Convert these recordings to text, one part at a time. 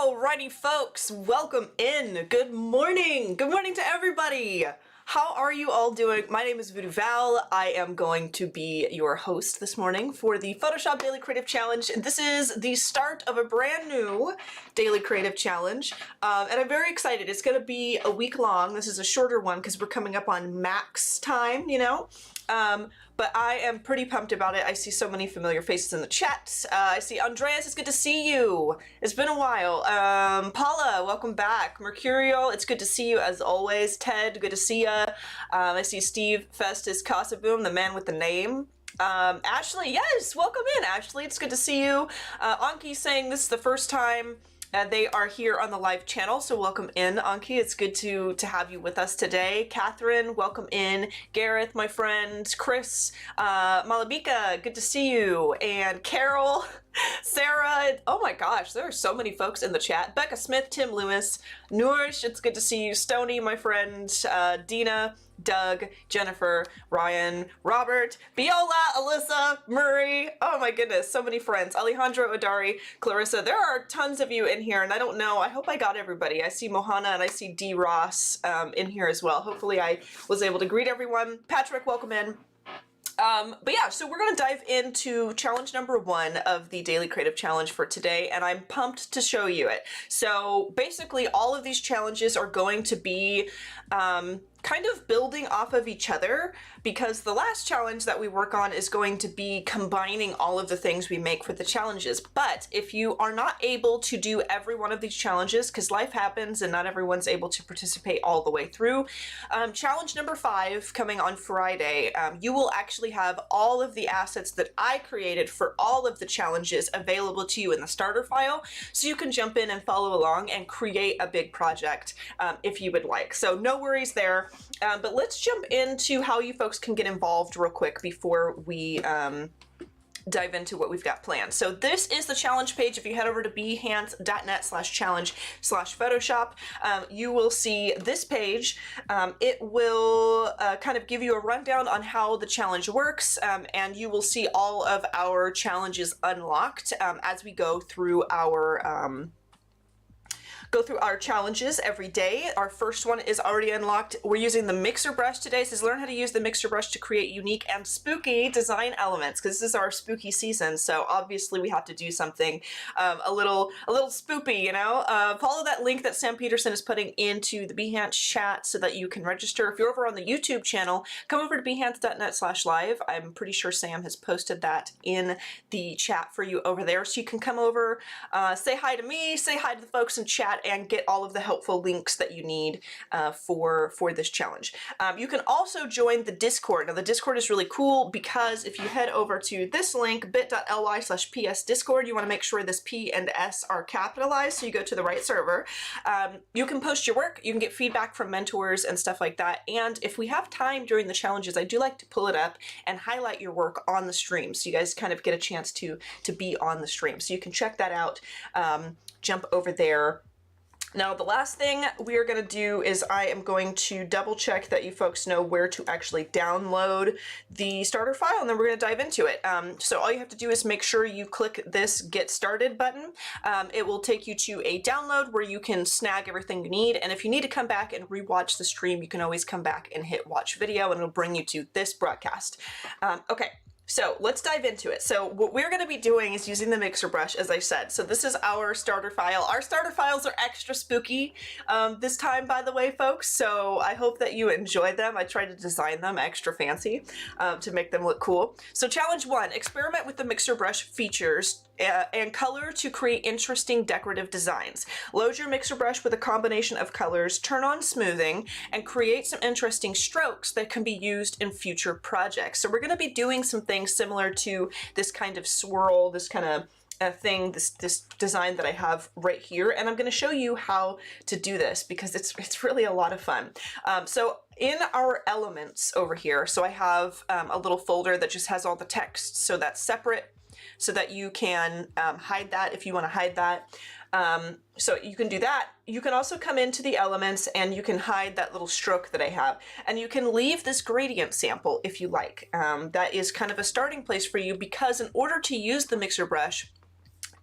Alrighty folks, welcome in. Good morning. Good morning to everybody. How are you all doing? My name is Voodoo Val. I am going to be your host this morning for the Photoshop Daily Creative Challenge. This is the start of a brand new Daily Creative Challenge, and I'm very excited. It's going to be a week long. This is a shorter one because we're coming up on max time, you know. But I am pretty pumped about it. I see so many familiar faces in the chat. I see Andreas, it's good to see you. It's been a while. Paula, welcome back. Mercurial, it's good to see you as always. Ted, good to see ya. I see Steve Festus Casaboom, the man with the name. Ashley, yes, welcome in, Ashley. It's good to see you. Anki saying this is the first time they are here on the live channel, so welcome in, Anki. It's good to have you with us today. Catherine, welcome in. Gareth, my friend. Chris, Malabika, good to see you. And Carol, Sarah, oh my gosh, there are so many folks in the chat. Becca Smith, Tim Lewis, Nourish, it's good to see you. Stony, my friend. Dina, Doug, Jennifer, Ryan, Robert, Viola, Alyssa, Murray. Oh my goodness, so many friends. Alejandro, Odari, Clarissa. There are tons of you in here, and I don't know. I hope I got everybody. I see Mohana and I see D. Ross in here as well. Hopefully I was able to greet everyone. Patrick, welcome in. But yeah, so we're going to dive into challenge number 1 of the Daily Creative Challenge for today, and I'm pumped to show you it. So basically all of these challenges are going to be kind of building off of each other, because the last challenge that we work on is going to be combining all of the things we make for the challenges. But if you are not able to do every one of these challenges, because life happens and not everyone's able to participate all the way through, challenge number 5 coming on Friday, you will actually have all of the assets that I created for all of the challenges available to you in the starter file, so you can jump in and follow along and create a big project if you would like. So no worries there. But let's jump into how you folks can get involved real quick before we dive into what we've got planned. So this is the challenge page. If you head over to behance.net/challenge/Photoshop, you will see this page. It will kind of give you a rundown on how the challenge works, and you will see all of our challenges unlocked as we go through our challenges every day. Our first one is already unlocked. We're using the mixer brush today. It says learn how to use the mixer brush to create unique and spooky design elements, because this is our spooky season. So obviously we have to do something a little spoopy, you know. Follow that link that Sam Peterson is putting into the Behance chat so that you can register. If you're over on the YouTube channel, come over to behance.net/live. I'm pretty sure Sam has posted that in the chat for you over there. So you can come over, say hi to me, say hi to the folks in chat, and get all of the helpful links that you need for this challenge. You can also join the Discord. Now the Discord is really cool because if you head over to this link, bit.ly/ps_discord, you want to make sure this P and S are capitalized so you go to the right server. You can post your work, you can get feedback from mentors and stuff like that, and if we have time during the challenges, I do like to pull it up and highlight your work on the stream so you guys kind of get a chance to be on the stream. So you can check that out, jump over there. Now, the last thing we are going to do is I am going to double check that you folks know where to actually download the starter file, and then we're going to dive into it. So all you have to do is make sure you click this Get Started button. It will take you to a download where you can snag everything you need, and if you need to come back and rewatch the stream, you can always come back and hit Watch Video, and it'll bring you to this broadcast. Okay. So let's dive into it. So what we're going to be doing is using the mixer brush, as I said. So this is our starter file. Our starter files are extra spooky this time, by the way, folks. So I hope that you enjoy them. I tried to design them extra fancy to make them look cool. So challenge 1, experiment with the mixer brush features and color to create interesting decorative designs. Load your mixer brush with a combination of colors, turn on smoothing, and create some interesting strokes that can be used in future projects. So we're going to be doing some things similar to this kind of swirl, this kind of thing, this design that I have right here, and I'm going to show you how to do this because it's really a lot of fun. So in our elements over here, so I have a little folder that just has all the text, so that's separate, so that you can hide that if you want to hide that. So you can do that. You can also come into the elements and you can hide that little stroke that I have, and you can leave this gradient sample if you like. That is kind of a starting place for you, because in order to use the mixer brush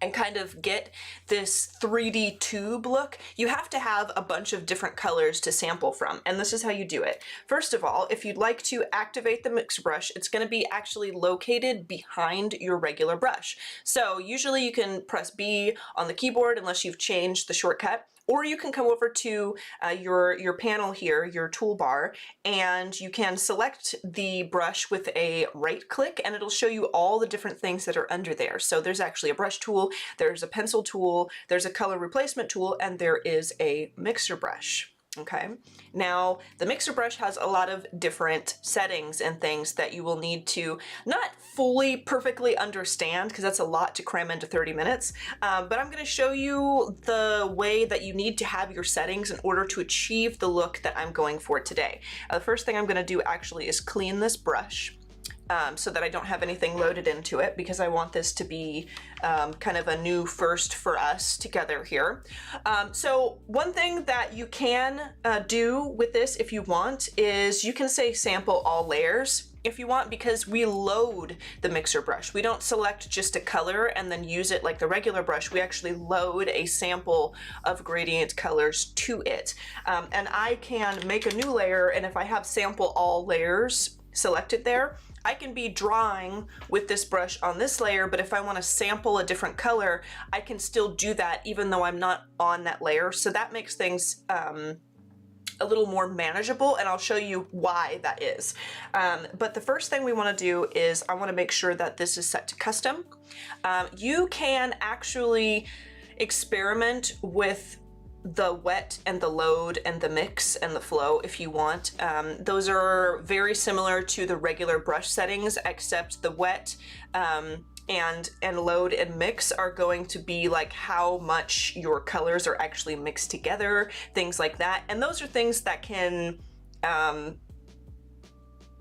and kind of get this 3D tube look, you have to have a bunch of different colors to sample from, and this is how you do it. First of all, if you'd like to activate the mixer brush, it's going to be actually located behind your regular brush. So usually you can press B on the keyboard unless you've changed the shortcut, or you can come over to your panel here, your toolbar, and you can select the brush with a right click, and it'll show you all the different things that are under there. So there's actually a brush tool, there's a pencil tool, there's a color replacement tool, and there is a mixer brush. Okay, now the mixer brush has a lot of different settings and things that you will need to not fully perfectly understand, because that's a lot to cram into 30 minutes, but I'm going to show you the way that you need to have your settings in order to achieve the look that I'm going for today. The first thing I'm going to do actually is clean this brush. So that I don't have anything loaded into it, because I want this to be kind of a new first for us together here. So one thing that you can do with this if you want is you can say sample all layers if you want, because we load the mixer brush. We don't select just a color and then use it like the regular brush. We actually load a sample of gradient colors to it. And I can make a new layer, and if I have sample all layers selected there, I can be drawing with this brush on this layer, but if I want to sample a different color, I can still do that even though I'm not on that layer. So that makes things a little more manageable, and I'll show you why that is. But the first thing we want to do is I want to make sure that this is set to custom. You can actually experiment with the wet and the load and the mix and the flow if you want. Those are very similar to the regular brush settings, except the wet and load and mix are going to be like how much your colors are actually mixed together, things like that. And those are things that can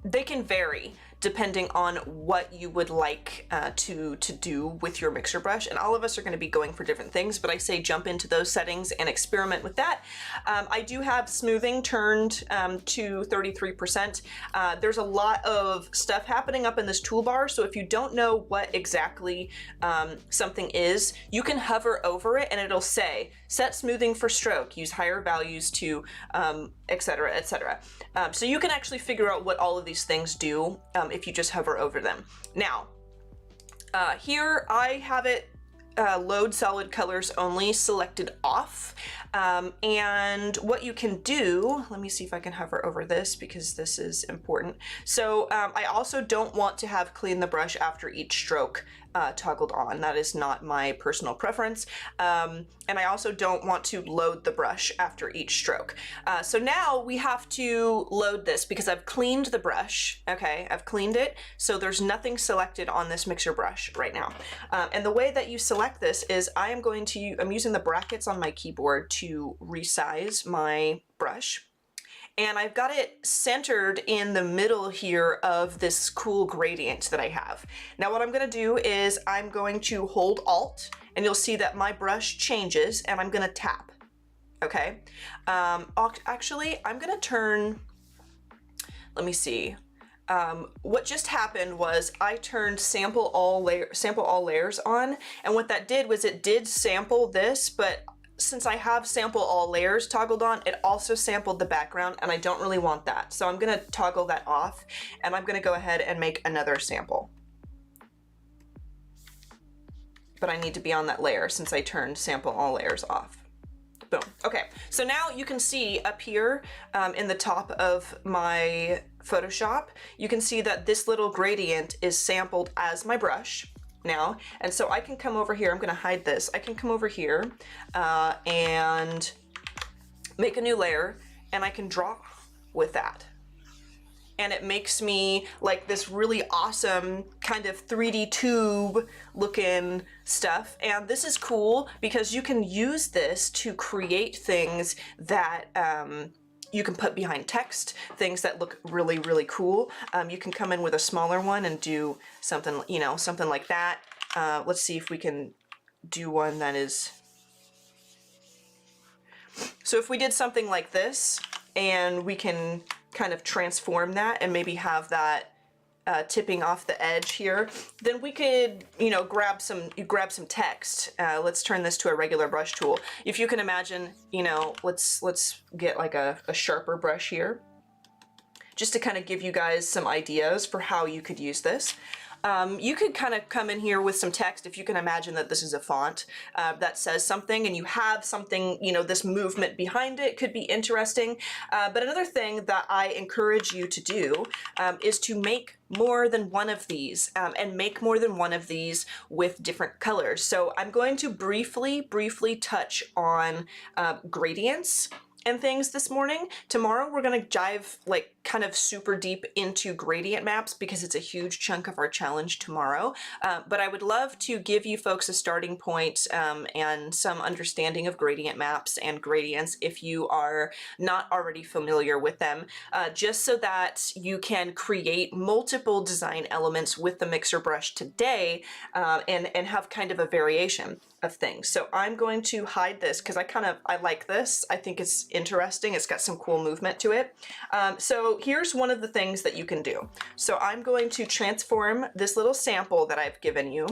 they can vary depending on what you would like to do with your mixer brush. And all of us are going to be going for different things, but I say jump into those settings and experiment with that. I do have smoothing turned to 33%. There's a lot of stuff happening up in this toolbar, so if you don't know what exactly something is, you can hover over it and it'll say set smoothing for stroke, use higher values to etc., etc. So you can actually figure out what all of these things do if you just hover over them. Now, here I have it load solid colors only selected off. And what you can do, let me see if I can hover over this because this is important. So I also don't want to have clean the brush after each stroke toggled on. That is not my personal preference. And I also don't want to load the brush after each stroke. So now we have to load this because I've cleaned the brush. Okay, I've cleaned it. So there's nothing selected on this mixer brush right now. And the way that you select this is I'm using the brackets on my keyboard to resize my brush. And I've got it centered in the middle here of this cool gradient that I have. Now what I'm gonna do is I'm going to hold Alt, and you'll see that my brush changes, and I'm gonna tap, okay? Actually, I'm gonna turn, let me see. What just happened was I turned sample all layers on, and what that did was it did sample this, but since I have sample all layers toggled on, it also sampled the background, and I don't really want that. So I'm gonna toggle that off, and I'm gonna go ahead and make another sample. But I need to be on that layer since I turned sample all layers off. Boom. Okay, so now you can see up here in the top of my Photoshop, you can see that this little gradient is sampled as my brush now. And so I can come over here, I'm gonna hide this. I can come over here and make a new layer, and I can draw with that. And it makes me like this really awesome kind of 3D tube looking stuff. And this is cool because you can use this to create things that you can put behind text, things that look really, really cool. You can come in with a smaller one and do something, you know, something like that. Let's see if we can do one that is... So if we did something like this, and we can kind of transform that and maybe have that tipping off the edge here, then we could, you know, grab some text. Let's turn this to a regular brush tool. If you can imagine, you know, let's get like a sharper brush here, just to kind of give you guys some ideas for how you could use this. You could kind of come in here with some text if you can imagine that this is a font that says something and you have something, you know, this movement behind it could be interesting. But another thing that I encourage you to do is to make more than one of these and make more than one of these with different colors. So I'm going to briefly touch on gradients and things this morning. Tomorrow we're gonna dive like kind of super deep into gradient maps because it's a huge chunk of our challenge tomorrow. But I would love to give you folks a starting point and some understanding of gradient maps and gradients if you are not already familiar with them, just so that you can create multiple design elements with the mixer brush today and have kind of a variation of things. So I'm going to hide this because I like this. I think it's interesting. It's got some cool movement to it. So here's one of the things that you can do. So I'm going to transform this little sample that I've given you.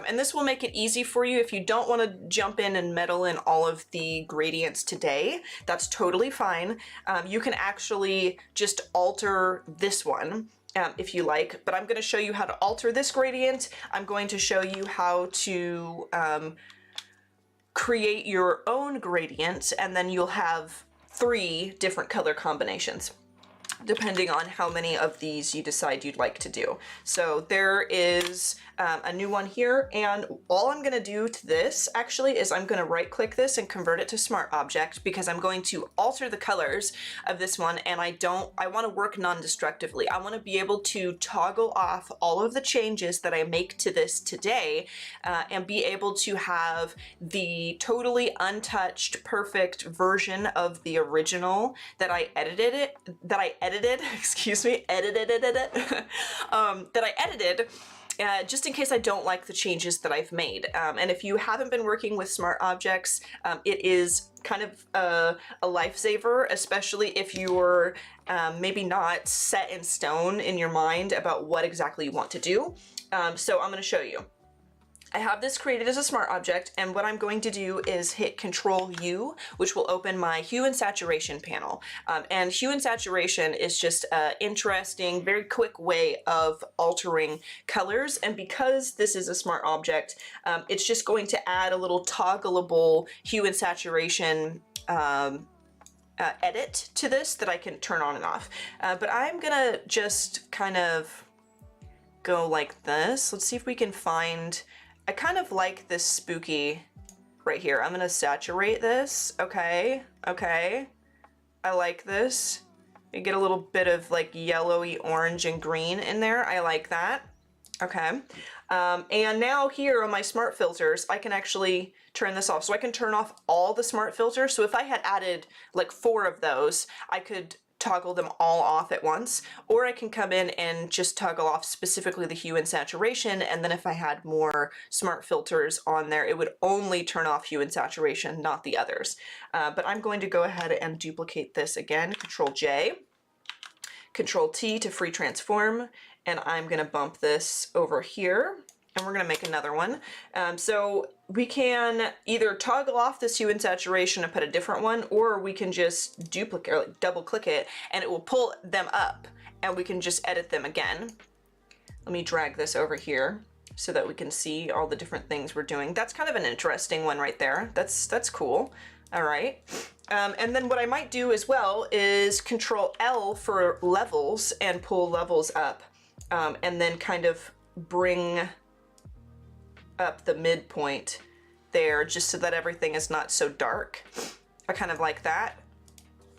And this will make it easy for you if you don't want to jump in and meddle in all of the gradients today. That's totally fine. You can actually just alter this one if you like, but I'm going to show you how to alter this gradient. I'm going to show you how to create your own gradient, and then you'll have 3 different color combinations depending on how many of these you decide you'd like to do. So there is a new one here, and all I'm gonna do to this actually is I'm gonna right click this and convert it to Smart Object because I'm going to alter the colors of this one, and I wanna work non-destructively. I wanna be able to toggle off all of the changes that I make to this today and be able to have the totally untouched, perfect version of the original that I edited, just in case I don't like the changes that I've made. And if you haven't been working with smart objects, it is kind of a lifesaver, especially if you're maybe not set in stone in your mind about what exactly you want to do. So I'm going to show you. I have this created as a smart object, and what I'm going to do is hit Control U, which will open my hue and saturation panel. And hue and saturation is just an interesting, very quick way of altering colors. And because this is a smart object, it's just going to add a little toggleable hue and saturation edit to this that I can turn on and off. But I'm gonna just kind of go like this. Let's see if we can find, I kind of like this spooky right here. I'm gonna saturate this. Okay. I like this. You get a little bit of like yellowy orange and green in there. I like that. Okay. And now here on my smart filters, I can actually turn this off. So I can turn off all the smart filters. So if I had added like 4 of those, I could toggle them all off at once, or I can come in and just toggle off specifically the hue and saturation, and then if I had more smart filters on there, it would only turn off hue and saturation, not the others. But I'm going to go ahead and duplicate this again, Control J, Control T to free transform, and I'm gonna bump this over here, and we're gonna make another one. So we can either toggle off this hue and saturation and put a different one, or we can just duplicate, or like double click it, and it will pull them up, and we can just edit them again. Let me drag this over here so that we can see all the different things we're doing. That's kind of an interesting one right there. That's cool. All right. And then what I might do as well is Control L for levels and pull levels up, and then kind of bring up the midpoint there just so that everything is not so dark. I kind of like that.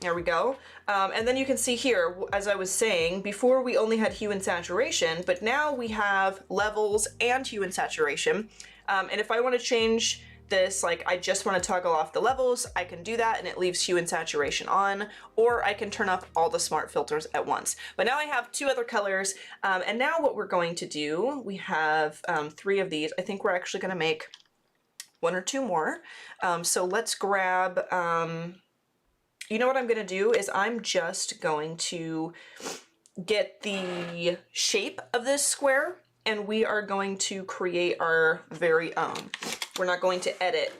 There we go. And then you can see here, as I was saying, before we only had hue and saturation, but now we have levels and hue and saturation. And if I want to change this, like I just want to toggle off the levels, I can do that and it leaves hue and saturation on, or I can turn off all the smart filters at once. But now I have 2 other colors, and now what we're going to do, we have 3 of these. I think we're actually going to make 1 or 2 more. So let's grab, you know what I'm going to do is I'm just going to get the shape of this square, and we are going to create our very own. We're not going to edit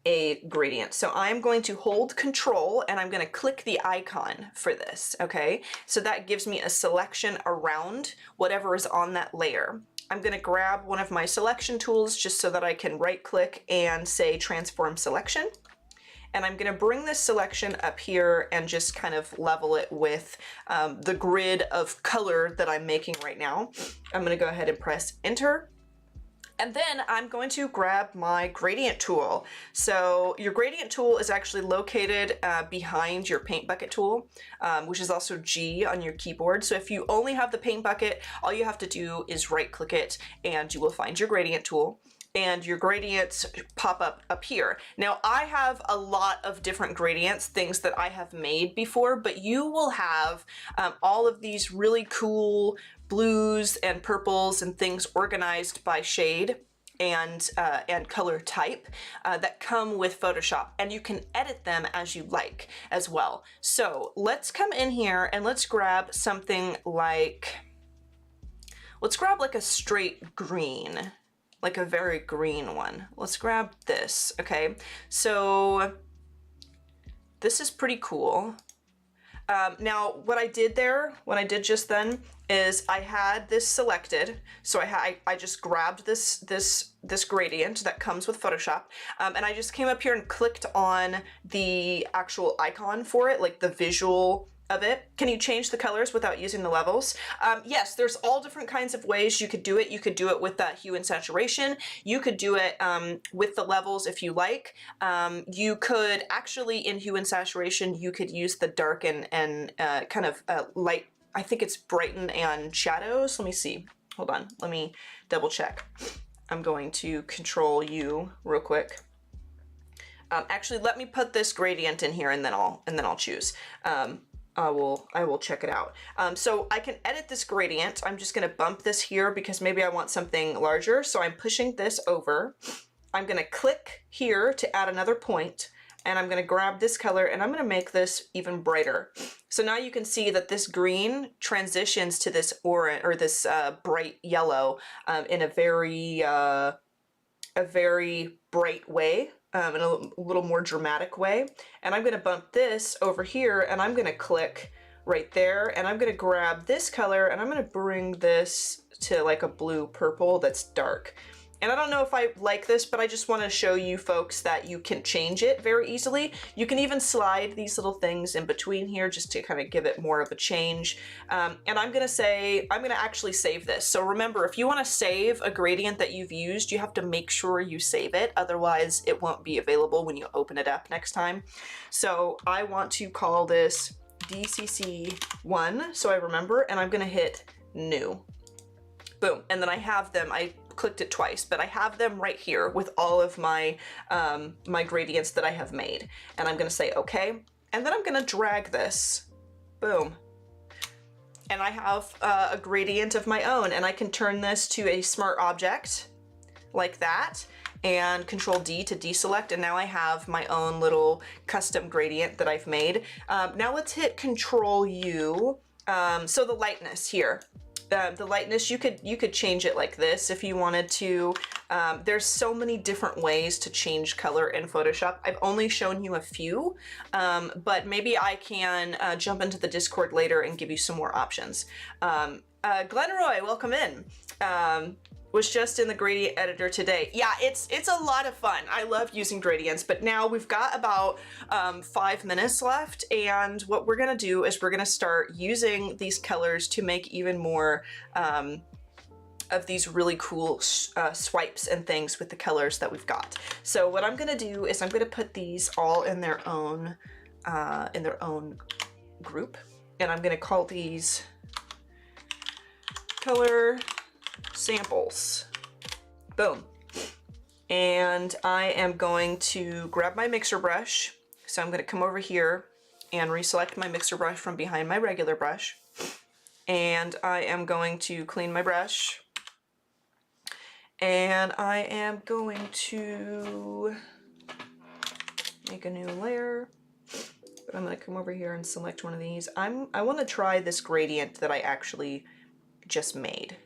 a gradient. So I'm going to hold Control and I'm going to click the icon for this, okay? So that gives me a selection around whatever is on that layer. I'm going to grab one of my selection tools just so that I can right click and say transform selection. And I'm going to bring this selection up here and just kind of level it with the grid of color that I'm making right now. I'm going to go ahead and press enter. And then I'm going to grab my gradient tool. So your gradient tool is actually located behind your paint bucket tool, which is also G on your keyboard. So if you only have the paint bucket, all you have to do is right click it and you will find your gradient tool. And your gradients pop up here. Now I have a lot of different gradients, things that I have made before, but you will have all of these really cool blues and purples and things organized by shade and color type that come with Photoshop, and you can edit them as you like as well. So let's come in here and let's grab something like, let's grab like a straight green, like a very green one. Let's grab this, okay? So this is pretty cool. Now what I did just then is I had this selected. So I just grabbed this gradient that comes with Photoshop, and I just came up here and clicked on the actual icon for it, like the visual of it. Can you change the colors without using the levels? Yes, there's all different kinds of ways you could do it. You could do it with that hue and saturation. You could do it with the levels if you like. You could actually, in hue and saturation, you could use the dark and kind of light, I think it's brighten and shadows. Let me see. Hold on. Let me double check. I'm going to Control U real quick. Actually, let me put this gradient in here and then I'll choose. I will check it out. So I can edit this gradient. I'm just gonna bump this here because maybe I want something larger. So I'm pushing this over. I'm gonna click here to add another point, and I'm gonna grab this color and I'm gonna make this even brighter. So now you can see that this green transitions to this orange, or this bright yellow, in a very bright way. In a little more dramatic way. And I'm going to bump this over here and I'm going to click right there and I'm going to grab this color and I'm going to bring this to like a blue purple that's dark. And I don't know if I like this, but I just want to show you folks that you can change it very easily. You can even slide these little things in between here just to kind of give it more of a change. And I'm going to actually save this. So remember, if you want to save a gradient that you've used, you have to make sure you save it. Otherwise, it won't be available when you open it up next time. So I want to call this DCC1, so I remember, and I'm going to hit New. Boom. And then I have them, I clicked it twice, but I have them right here with all of my my gradients that I have made. And I'm gonna say okay, and then I'm gonna drag this. Boom. And I have a gradient of my own, and I can turn this to a smart object like that, and Control D to deselect, and now I have my own little custom gradient that I've made. Now let's hit Control U. So the lightness here. The lightness, you could change it like this if you wanted to. There's so many different ways to change color in Photoshop. I've only shown you a few, but maybe I can jump into the Discord later and give you some more options. Glenroy, welcome in. Was just in the gradient editor today. Yeah, it's a lot of fun. I love using gradients, but now we've got about 5 minutes left, and what we're gonna do is we're gonna start using these colors to make even more of these really cool swipes and things with the colors that we've got. So what I'm gonna do is I'm gonna put these all in their own group, and I'm gonna call these color samples. Boom. And I am going to grab my mixer brush. So I'm going to come over here and reselect my mixer brush from behind my regular brush. And I am going to clean my brush. And I am going to make a new layer. but I'm gonna come over here and select one of these. I want to try this gradient that I actually just made.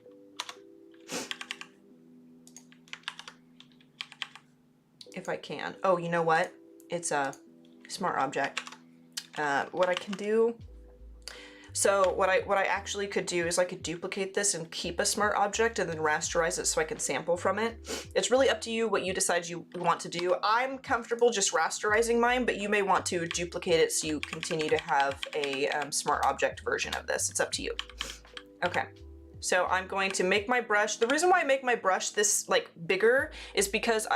If I can. Oh, you know what? It's a smart object. What I can do, so what I actually could do is I could duplicate this and keep a smart object and then rasterize it so I can sample from it. It's really up to you what you decide you want to do. I'm comfortable just rasterizing mine, but you may want to duplicate it so you continue to have a smart object version of this. It's up to you. Okay. So I'm going to make my brush. The reason why I make my brush this like bigger is because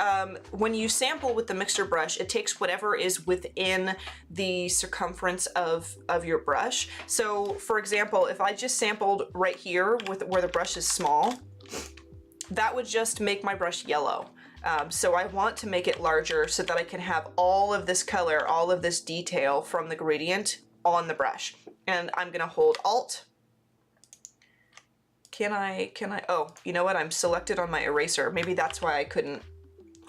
when you sample with the mixer brush, it takes whatever is within the circumference of your brush. So for example, if I just sampled right here with where the brush is small, that would just make my brush yellow. So I want to make it larger so that I can have all of this color, all of this detail from the gradient on the brush. And I'm gonna hold Alt. Can I, oh, you know what? I'm selected on my eraser. Maybe that's why I couldn't.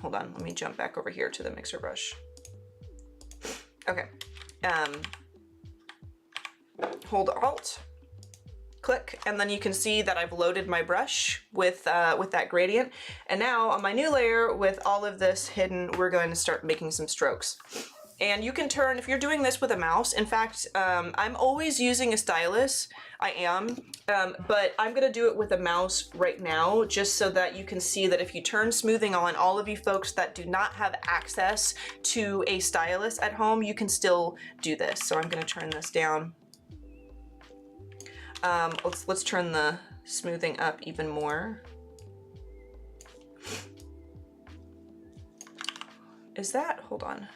Hold on, let me jump back over here to the mixer brush. Okay. Hold Alt, click, and then you can see that I've loaded my brush with that gradient. And now on my new layer with all of this hidden, we're going to start making some strokes. And you can turn, if you're doing this with a mouse, in fact, I'm always using a stylus, I am, but I'm gonna do it with a mouse right now, just so that you can see that if you turn smoothing on, all of you folks that do not have access to a stylus at home, you can still do this. So I'm gonna turn this down. Let's turn the smoothing up even more. Is that, hold on.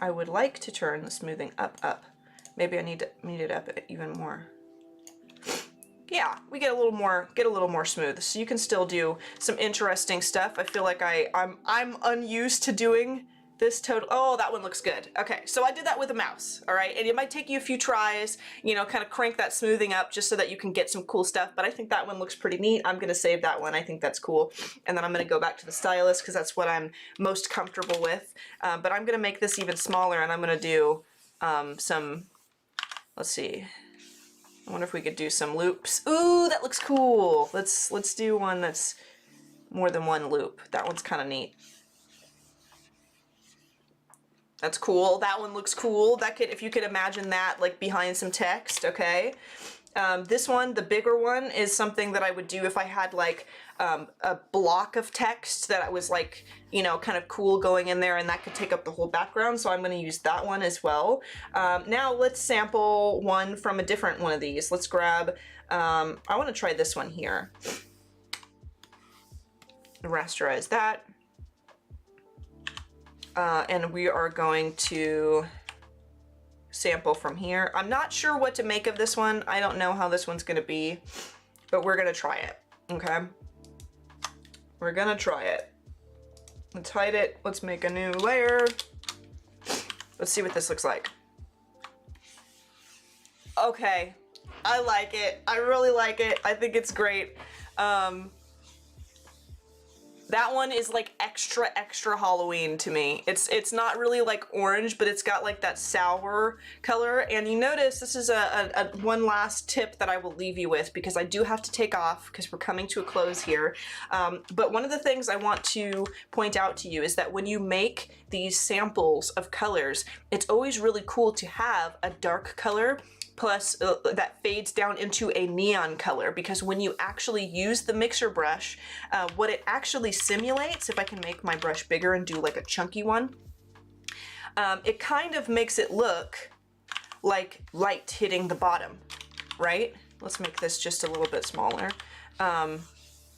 I would like to turn the smoothing up. Maybe I need it up even more. Yeah, we get a little more smooth. So you can still do some interesting stuff. I feel like I'm unused to doing this total. Oh, that one looks good. Okay, so I did that with a mouse, all right? And it might take you a few tries, you know, kind of crank that smoothing up just so that you can get some cool stuff, but I think that one looks pretty neat. I'm gonna save that one. I think that's cool. And then I'm gonna go back to the stylus because that's what I'm most comfortable with. But I'm gonna make this even smaller and I'm gonna do some, let's see. I wonder if we could do some loops. Ooh, that looks cool. Let's do one that's more than one loop. That one's kind of neat. That's cool. That one looks cool. That could, if you could imagine that like behind some text, okay? This one, the bigger one, is something that I would do if I had like a block of text that was like, you know, kind of cool going in there and that could take up the whole background. So I'm going to use that one as well. Now let's sample one from a different one of these. Let's grab, I want to try this one here. Rasterize that. And we are going to sample from here. I'm not sure what to make of this one. I don't know how this one's gonna be, but we're gonna try it, okay? We're gonna try it. Let's hide it. Let's make a new layer. Let's see what this looks like. Okay, I like it. I really like it. I think it's great. That one is like extra Halloween to me. It's not really like orange, but it's got like that sour color. And you notice this is a one last tip that I will leave you with because I do have to take off because we're coming to a close here. But one of the things I want to point out to you is that when you make these samples of colors, it's always really cool to have a dark color plus that fades down into a neon color, because when you actually use the mixer brush, what it actually simulates, if I can make my brush bigger and do like a chunky one, it kind of makes it look like light hitting the bottom, right? Let's make this just a little bit smaller.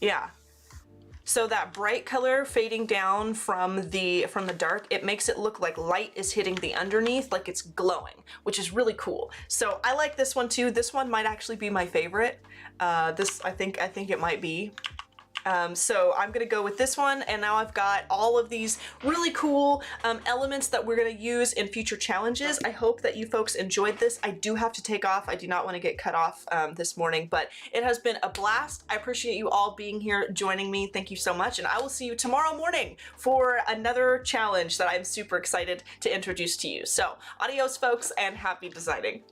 Yeah. So that bright color fading down from the dark, it makes it look like light is hitting the underneath, like it's glowing, which is really cool. So I like this one too. This one might actually be my favorite. I think it might be. So I'm gonna go with this one, and now I've got all of these really cool elements that we're gonna use in future challenges. I hope that you folks enjoyed this. I do have to take off. I do not want to get cut off this morning, but it has been a blast. I appreciate you all being here, joining me. Thank you so much, and I will see you tomorrow morning for another challenge that I'm super excited to introduce to you. So adios, folks, and happy designing.